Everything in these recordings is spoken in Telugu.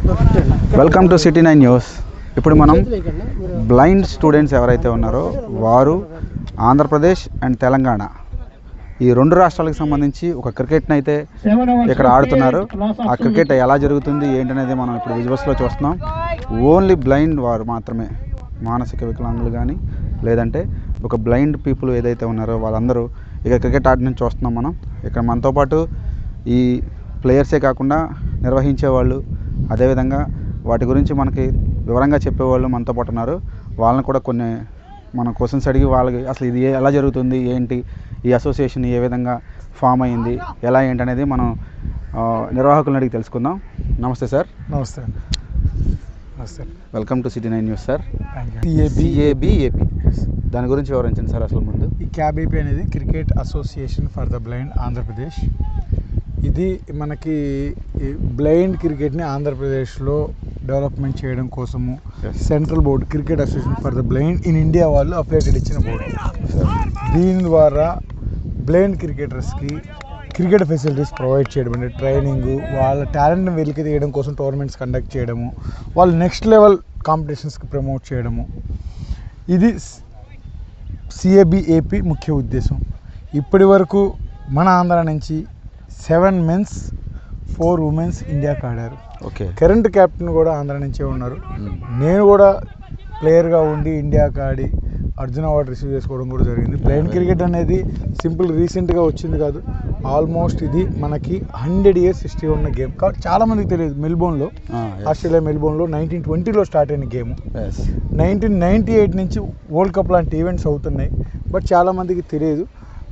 Welcome to city 9 news. ఇప్పుడు మనం బ్లైండ్ స్టూడెంట్స్ ఎవరైతే ఉన్నారో వారు ఆంధ్రప్రదేశ్ అండ్ తెలంగాణ ఈ రెండు రాష్ట్రాలకు సంబంధించి ఒక క్రికెట్ని అయితే ఇక్కడ ఆడుతున్నారు. ఆ క్రికెట్ ఎలా జరుగుతుంది ఏంటనేది మనం ఇప్పుడు విజువల్స్లో చూస్తున్నాం. ఓన్లీ బ్లైండ్ వారు మాత్రమే, మానసిక వికలాంగులు కానీ లేదంటే ఒక బ్లైండ్ పీపుల్ ఏదైతే ఉన్నారో వాళ్ళందరూ ఇక క్రికెట్ ఆడడం చూస్తున్నాం మనం. ఇక్కడ మనతో పాటు ఈ ప్లేయర్సే కాకుండా నిర్వహించే వాళ్ళు, అదేవిధంగా వాటి గురించి మనకి వివరంగా చెప్పేవాళ్ళు మనతో పాటు ఉన్నారు. వాళ్ళని కూడా కొన్ని మన క్వశ్చన్స్ అడిగి వాళ్ళకి అసలు ఇది ఎలా జరుగుతుంది, ఏంటి, ఈ అసోసియేషన్ ఏ విధంగా ఫామ్ అయింది, ఎలా ఏంటి అనేది మనం నిర్వాహకులను అడిగి తెలుసుకుందాం. నమస్తే సార్. నమస్తే నమస్తే. Welcome to city 9 news sir. CAB దాని గురించి వివరించండి సార్. అసలు ముందు ఈ క్యాబీపీ అనేది cricket association for the blind Andhra Pradesh. ఇది మనకి బ్లైండ్ క్రికెట్ని ఆంధ్రప్రదేశ్లో డెవలప్మెంట్ చేయడం కోసము central board cricket association for the blind in India వాళ్ళు అప్డేటెడ్ ఇచ్చిన బోర్డు. దీని ద్వారా బ్లైండ్ క్రికెటర్స్కి క్రికెట్ ఫెసిలిటీస్ ప్రొవైడ్ చేయడం, అంటే ట్రైనింగ్, వాళ్ళ టాలెంట్ని వెలికి తీయడం కోసం టోర్నమెంట్స్ కండక్ట్ చేయడము, వాళ్ళు నెక్స్ట్ లెవెల్ కాంపిటీషన్స్కి ప్రమోట్ చేయడము, ఇది సిఏబిఏపి ముఖ్య ఉద్దేశం. ఇప్పటి వరకు మన ఆంధ్ర నుంచి 7 మెన్స్ 4 ఉమెన్స్ ఇండియాకి ఆడారు. ఓకే. కరెంట్ క్యాప్టెన్ కూడా ఆంధ్ర నుంచే ఉన్నారు. నేను కూడా ప్లేయర్గా ఉండి ఇండియాకి ఆడి అర్జున అవార్డు రిసీవ్ చేసుకోవడం కూడా జరిగింది. బ్లైండ్ క్రికెట్ అనేది సింపుల్ రీసెంట్గా వచ్చింది కాదు, ఆల్మోస్ట్ ఇది మనకి 100 years హిస్టరీ ఉన్న గేమ్. కాబట్టి చాలామందికి తెలియదు, మెల్బోర్న్లో, ఆస్ట్రేలియా మెల్బోర్న్లో 1920లో స్టార్ట్ అయిన గేమ్. 1998 నుంచి వరల్డ్ కప్ లాంటి ఈవెంట్స్ అవుతున్నాయి, బట్ చాలామందికి తెలియదు.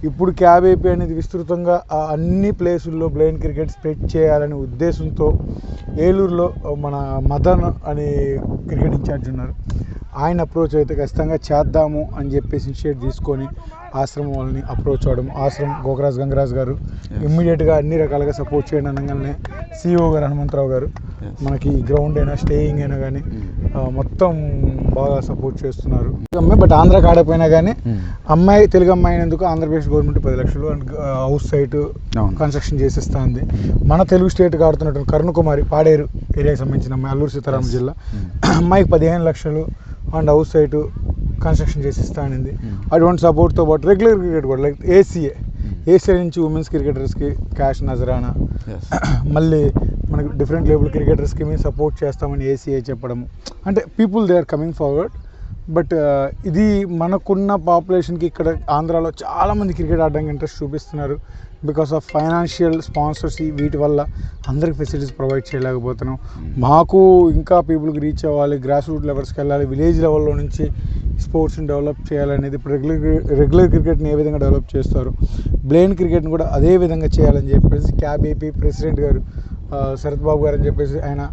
ఇప్పుడు క్యాబీపీ అనేది విస్తృతంగా అన్ని ప్లేసుల్లో బ్లైండ్ క్రికెట్ స్ప్రెడ్ చేయాలనే ఉద్దేశంతో ఏలూరులో మన మదన్ అనే క్రికెట్ ఇన్ఛార్జ్ ఉన్నారు, ఆయన అప్రోచ్ అయితే ఖచ్చితంగా చేద్దాము అని చెప్పేసి ఇనిషియేట్ తీసుకొని ఆశ్రమం వాళ్ళని అప్రోచ్ అవ్వడం. ఆశ్రమం గోకరాజ్ గంగరాజ్ గారు ఇమ్మీడియట్గా అన్ని రకాలుగా సపోర్ట్ చేయడం అనగానే సిఇఓ గారు హనుమంతరావు గారు మనకి గ్రౌండ్ అయినా స్టేయింగ్ అయినా కానీ మొత్తం బాగా సపోర్ట్ చేస్తున్నారు. అమ్మాయి బట్ ఆంధ్రాకి ఆడకపోయినా కానీ అమ్మాయి తెలుగు అమ్మాయి అయినందుకు ఆంధ్రప్రదేశ్ గవర్నమెంట్ 10 లక్షలు అండ్ హౌస్ సైట్ కన్స్ట్రక్షన్ చేసిస్తుంది. మన తెలుగు స్టేట్కి ఆడుతున్నట్టు కరుణకుమారి పాడేరు ఏరియాకి సంబంధించిన అమ్మాయి, అల్లూరు సీతారామ జిల్లా, అమ్మాయికి 15 లక్షలు అండ్ హౌస్ సైట్ కన్స్ట్రక్షన్ చేసిస్తా అనింది. అటువంటి సపోర్ట్తో పాటు రెగ్యులర్ క్రికెట్ కూడా లైక్ ఏసీఏ నుంచి ఉమెన్స్ క్రికెటర్స్కి క్యాష్ నజరానా, మళ్ళీ మనకి డిఫరెంట్ లెవెల్ క్రికెటర్స్కి మేము సపోర్ట్ చేస్తామని ఏసీఏ చెప్పడము. అంటే people they are coming forward. But ఇది మనకున్న పాపులేషన్కి ఇక్కడ ఆంధ్రాలో చాలామంది క్రికెట్ ఆడడానికి ఇంట్రెస్ట్ చూపిస్తున్నారు. బికాస్ ఆఫ్ ఫైనాన్షియల్ స్పాన్సర్స్ వీటి వల్ల అందరికి ఫెసిలిటీస్ ప్రొవైడ్ చేయలేకపోతున్నాం. మాకు ఇంకా పీపుల్కి రీచ్ అవ్వాలి, గ్రాస్ రూట్ లెవెల్స్కి వెళ్ళాలి, విలేజ్ లెవెల్లో నుంచి స్పోర్ట్స్ని డెవలప్ చేయాలనేది ఇప్పుడు రెగ్యులర్ క్రికెట్ని ఏ విధంగా డెవలప్ చేస్తారు, బ్లైండ్ క్రికెట్ని కూడా అదే విధంగా చేయాలని చెప్పేసి క్యాబీపీ ప్రెసిడెంట్ గారు శరత్ బాబు గారు అని చెప్పేసి, ఆయన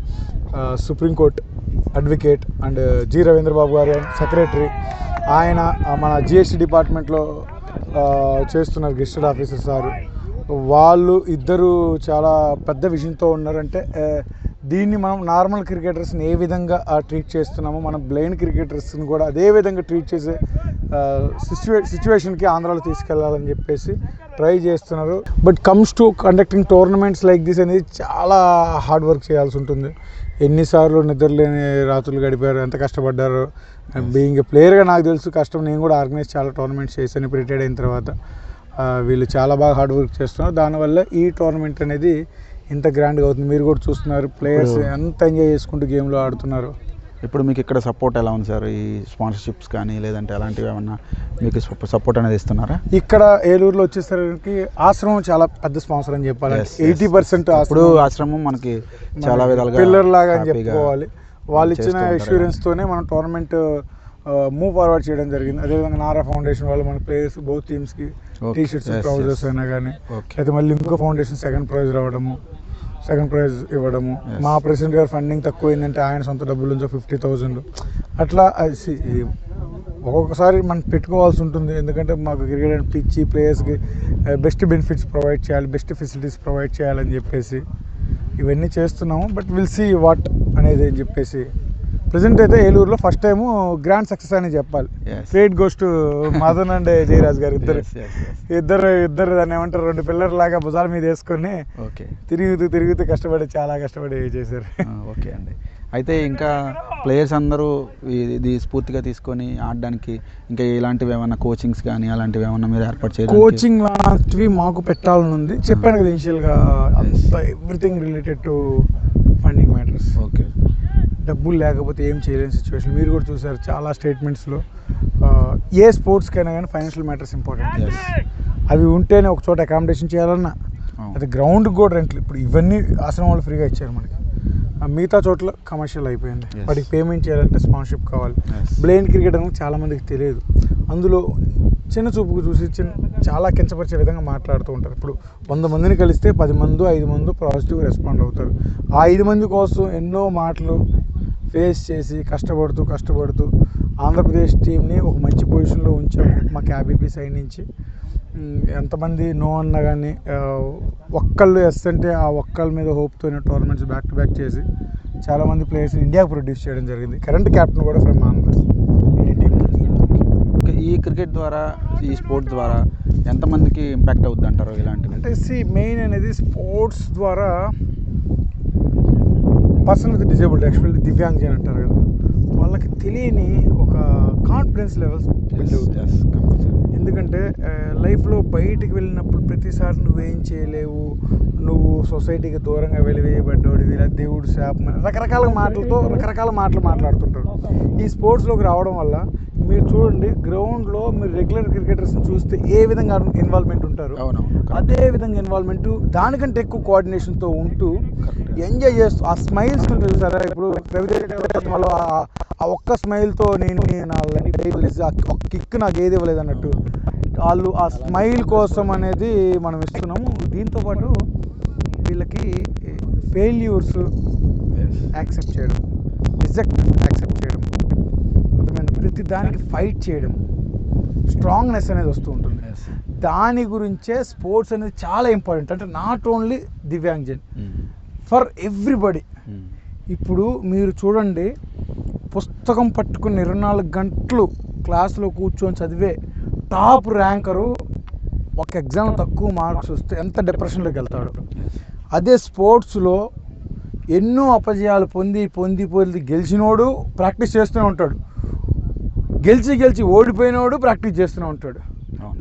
supreme court advocate, and G Ravindra Babu గారు సెక్రటరీ, ఆయన మన జిఎస్టీ డిపార్ట్మెంట్లో చేస్తున్నారు గెస్టెడ్ ఆఫీసర్ సారు, వాళ్ళు ఇద్దరు చాలా పెద్ద విజన్తో ఉన్నారంటే దీన్ని మనం నార్మల్ క్రికెటర్స్ని ఏ విధంగా ట్రీట్ చేస్తున్నామో మనం బ్లైండ్ క్రికెటర్స్ని కూడా అదే విధంగా ట్రీట్ చేసే సిచ్యువేషన్కి ఆంధ్రాలో తీసుకెళ్లాలని చెప్పేసి ట్రై చేస్తున్నారు. But comes to conducting tournaments like this అనేది చాలా హార్డ్ వర్క్ చేయాల్సి ఉంటుంది. ఎన్నిసార్లు నిద్రలేని రాత్రులు గడిపారు, ఎంత కష్టపడ్డారు. బీయింగ్ ఏ ప్లేయర్గా నాకు తెలుసు కష్టం, నేను కూడా ఆర్గనైజ్ చాలా టోర్నమెంట్స్ చేశాను ఇప్పుడు రిటైర్డ్ అయిన తర్వాత. వీళ్ళు చాలా బాగా హార్డ్ వర్క్ చేస్తున్నారు, దానివల్ల ఈ టోర్నమెంట్ అనేది ఇంత గ్రాండ్గా అవుతుంది. మీరు కూడా చూస్తున్నారు, ప్లేయర్స్ ఎంత ఎంజాయ్ చేసుకుంటూ గేమ్లో ఆడుతున్నారు. ఇప్పుడు మీకు ఇక్కడ సపోర్ట్ ఎలా ఉంది సార్? ఈ స్పాన్సర్షిప్స్ కానీ లేదంటే అలాంటివి ఏమన్నా మీకు సపోర్ట్ అనేది ఇస్తున్నారా? ఇక్కడ ఏలూరులో వచ్చేసరికి ఆశ్రమం చాలా పెద్ద స్పాన్సర్ అని చెప్పాలి. 80% ఇప్పుడు ఆశ్రమం మనకి చాలా విధాలుగా పిల్లర్ లాగా అని చెప్పుకోవాలి. వాళ్ళు ఇచ్చిన ఎష్యూరెన్స్తోనే మనం టోర్నమెంట్ మూవ్ ఫార్వర్డ్ చేయడం జరిగింది. అదేవిధంగా నారా ఫౌండేషన్ వాళ్ళు మన ప్లేయర్స్ బౌత్ టీమ్స్కి టీషర్ట్స్, ట్రౌజర్స్ అయినా కానీ, అయితే మళ్ళీ ఇంకో ఫౌండేషన్ సెకండ్ ప్రైజ్ ఇవ్వడము. మా ప్రెసిడెంట్ గారు ఫండింగ్ తక్కువ ఏంటంటే ఆయన సొంత డబ్బుల నుంచి 50,000 అట్లా ఒక్కొక్కసారి మనం పెట్టుకోవాల్సి ఉంటుంది. ఎందుకంటే మాకు క్రికెట్ పిచ్చి ప్లేయర్స్కి బెస్ట్ బెనిఫిట్స్ ప్రొవైడ్ చేయాలి, బెస్ట్ ఫెసిలిటీస్ ప్రొవైడ్ చేయాలని చెప్పేసి ఇవన్నీ చేస్తున్నాము. బట్ విల్ సీ వాట్ అనేది అని చెప్పేసి ప్రజెంట్ అయితే ఏలూరులో ఫస్ట్ టైం గ్రాండ్ సక్సెస్ అని చెప్పాలి. Yes. Credit goes to Madan and Jayaraj గారు ఇద్దరు. Yes, yes, yes. ఇద్దరు దాన్ని ఏమంటారు, 2 పిల్లర్ లాగా భుజాల మీద వేసుకొని ఓకే తిరుగుతూ చాలా కష్టపడి చేశారు. ఓకే అండి. అయితే ఇంకా ప్లేయర్స్ అందరూ ఇది స్ఫూర్తిగా తీసుకొని ఆడడానికి ఇంకా ఇలాంటివి ఏమైనా కోచింగ్స్ కానీ అలాంటివి ఏమన్నా మీరు ఏర్పాటు చేయాలి? కోచింగ్ లాంటివి మాకు పెట్టాలని ఉంది. చెప్పాను కదా ఇనిషియల్గా, అంతా everything related to funding matters. Okay. డబ్బులు లేకపోతే ఏం చేయలేని సిచ్యువేషన్. మీరు కూడా చూసారు చాలా స్టేట్మెంట్స్లో. ఏ స్పోర్ట్స్కైనా కానీ ఫైనాన్షియల్ మ్యాటర్స్ ఇంపార్టెంట్. Yes. అవి ఉంటేనే ఒక చోట అకామిడేషన్ చేయాలన్నా, అది గ్రౌండ్కి కూడా రెంట్లు. ఇప్పుడు ఇవన్నీ ఆశ్రమం వాళ్ళు ఫ్రీగా ఇచ్చారు మనకి. మిగతా చోట్ల కమర్షియల్ అయిపోయింది. Yes. వాటికి పేమెంట్ చేయాలంటే స్పాన్సర్షిప్ కావాలి. Yes. బ్లైండ్ క్రికెట్ అనేది చాలామందికి తెలియదు. అందులో చిన్న చూపుకు చూసి చాలా కించపరిచే విధంగా మాట్లాడుతూ ఉంటారు. ఇప్పుడు 100 మందిని కలిస్తే 10 మంది 5 మంది పాజిటివ్ రెస్పాండ్ అవుతారు. ఆ 5 మంది కోసం ఎన్నో మాటలు ఫేస్ చేసి కష్టపడుతూ ఆంధ్రప్రదేశ్ టీంని ఒక మంచి పొజిషన్లో ఉంచాము. మా క్యాబీపీ సైడ్ నుంచి ఎంతమంది నో అన్నా కానీ ఒక్కళ్ళు ఎస్ అంటే ఆ ఒక్కళ్ళ మీద హోప్తోనే టోర్నమెంట్స్ బ్యాక్ టు బ్యాక్ చేసి చాలామంది ప్లేయర్స్ని ఇండియాకు ప్రొడ్యూస్ చేయడం జరిగింది. కరెంట్ క్యాప్టెన్ కూడా ఫ్రమ్ ఆంధ్ర ఇండియన్ టీమ్. ఈ క్రికెట్ ద్వారా, ఈ స్పోర్ట్ ద్వారా ఎంతమందికి ఇంపాక్ట్ అవుద్ది అంటారు ఇలాంటివి? అంటే మెయిన్ అనేది స్పోర్ట్స్ ద్వారా పర్సన్ విత్ డిజేబుల్డ్, యాక్చువల్లీ దివ్యాంగజన్ అంటారు కదా, వాళ్ళకి తెలియని ఒక కాన్ఫిడెన్స్ లెవెల్స్ బిల్డ్ అవుతాయి. ఎందుకంటే లైఫ్లో బయటికి వెళ్ళినప్పుడు ప్రతిసారి నువ్వేం చేయలేవు, నువ్వు సొసైటీకి దూరంగా వెలివేయబడ్డాడు, ఇలా దేవుడు శాపం, రకరకాల మాటలు మాట్లాడుతుంటారు. ఈ స్పోర్ట్స్లోకి రావడం వల్ల మీరు చూడండి, గ్రౌండ్లో మీరు రెగ్యులర్ క్రికెటర్స్ని చూస్తే ఏ విధంగా ఇన్వాల్వ్మెంట్ ఉంటారు, అదే విధంగా ఇన్వాల్వ్మెంట్ దానికంటే ఎక్కువ కోఆర్డినేషన్తో ఉంటూ ఎంజాయ్ చేస్తూ ఆ స్మైల్స్ ఉంటుంది సరే. ఇప్పుడు రవితేజలో ఆ ఒక్క స్మైల్తో నేను నా ఒక్క కిక్ నాకు ఏది ఇవ్వలేదు అన్నట్టు వాళ్ళు ఆ స్మైల్ కోసం అనేది మనం ఇస్తున్నాము. దీంతోపాటు వీళ్ళకి ఫెయిల్యూర్స్ యాక్సెప్ట్ చేయడం, రిజెక్ట్ యాక్సెప్ట్ చేయడం, ప్రతి దానికి ఫైట్ చేయడం, స్ట్రాంగ్నెస్ అనేది వస్తూ ఉంటుంది. దాని గురించే స్పోర్ట్స్ అనేది చాలా ఇంపార్టెంట్. అంటే నాట్ ఓన్లీ దివ్యాంగజన్, ఫర్ ఎవ్రీబడి. ఇప్పుడు మీరు చూడండి, పుస్తకం పట్టుకుని 24 గంటలు క్లాసులో కూర్చొని చదివే టాప్ ర్యాంకరు ఒక ఎగ్జామ్ తక్కువ మార్క్స్ వస్తే ఎంత డిప్రెషన్లోకి వెళ్తాడు. అదే స్పోర్ట్స్లో ఎన్నో అపజయాలు పొంది గెలిచినోడు ప్రాక్టీస్ చేస్తూనే ఉంటాడు, గెలిచి ఓడిపోయినోడు ప్రాక్టీస్ చేస్తూనే ఉంటాడు.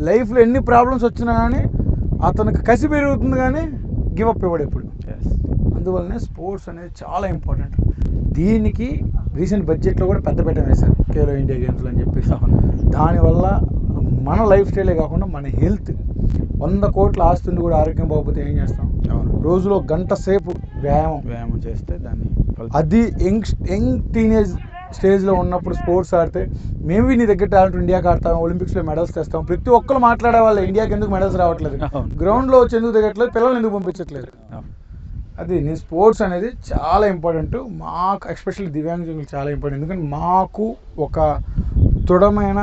లైఫ్లో ఎన్ని ప్రాబ్లమ్స్ వచ్చినా కానీ అతనికి కసి పెరుగుతుంది, కానీ గివప్ ఇవ్వడు ఎప్పుడు. అందువల్లనే స్పోర్ట్స్ అనేది చాలా ఇంపార్టెంట్. దీనికి రీసెంట్ బడ్జెట్లో కూడా పెద్ద వేశారు, ఖేలో ఇండియా గేమ్స్లో అని చెప్పేసి. దానివల్ల మన లైఫ్ స్టైలే కాకుండా మన హెల్త్, 100 కోట్ల ఆస్తుంది కూడా ఆరోగ్యం బాగోపోతే ఏం చేస్తాం? రోజులో 1 గంట సేపు వ్యాయామం చేస్తే దాన్ని అది యంగ్ టీనేజ్ స్టేజ్లో ఉన్నప్పుడు స్పోర్ట్స్ ఆడితే మేబీ నీ దగ్గర టాలెంట్, ఇండియాకి ఆడతాం, ఒలింపిక్స్లో మెడల్స్ తెస్తాం. ప్రతి ఒక్కరు మాట్లాడే వాళ్ళు ఇండియాకి ఎందుకు మెడల్స్ రావట్లేదు, గ్రౌండ్లో వచ్చి ఎందుకు దిగట్లేదు, పిల్లల్ని ఎందుకు పంపించట్లేదు. అది నీ స్పోర్ట్స్ అనేది చాలా ఇంపార్టెంట్. మాకు ఎస్పెషల్లీ దివ్యాంగులకు చాలా ఇంపార్టెంట్. ఎందుకంటే మాకు ఒక దృఢమైన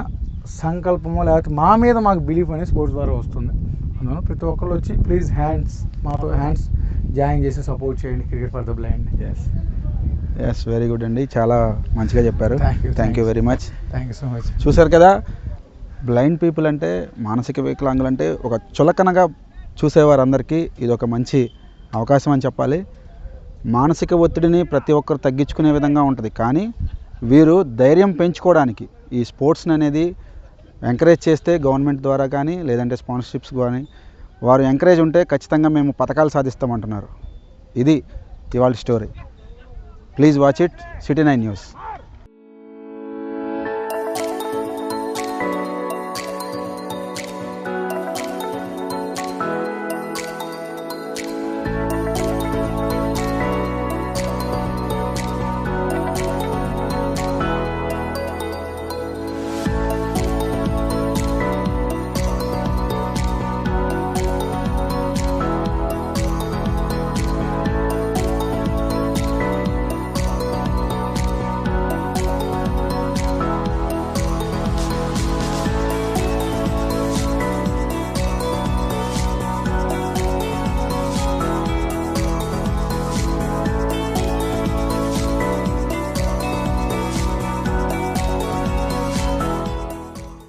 సంకల్పమో లేకపోతే మా మీద మాకు బిలీఫ్ అనేది స్పోర్ట్స్ ద్వారా వస్తుంది. అందువల్ల ప్రతి ఒక్కరు వచ్చి ప్లీజ్ మాతో హ్యాండ్స్ జాయిన్ చేసి సపోర్ట్ చేయండి cricket for the blind. Yes, very good అండి, చాలా మంచిగా చెప్పారు. Thank you very much. Thank you so much. చూసారు కదా, బ్లైండ్ పీపుల్ అంటే, మానసిక వికలాంగులు అంటే ఒక చులకనగా చూసేవారందరికీ ఇది ఒక మంచి అవకాశం అని చెప్పాలి. మానసిక ఒత్తిడిని ప్రతి ఒక్కరు తగ్గించుకునే విధంగా ఉంటుంది, కానీ వీరు ధైర్యం పెంచుకోవడానికి ఈ స్పోర్ట్స్ని అనేది ఎంకరేజ్ చేస్తే గవర్నమెంట్ ద్వారా కానీ లేదంటే స్పాన్సర్షిప్స్ కానీ వారు ఎంకరేజ్ ఉంటే ఖచ్చితంగా మేము పథకాలు సాధిస్తామంటున్నారు. ఇది ఇవాళ story. Please watch it, City 9 News.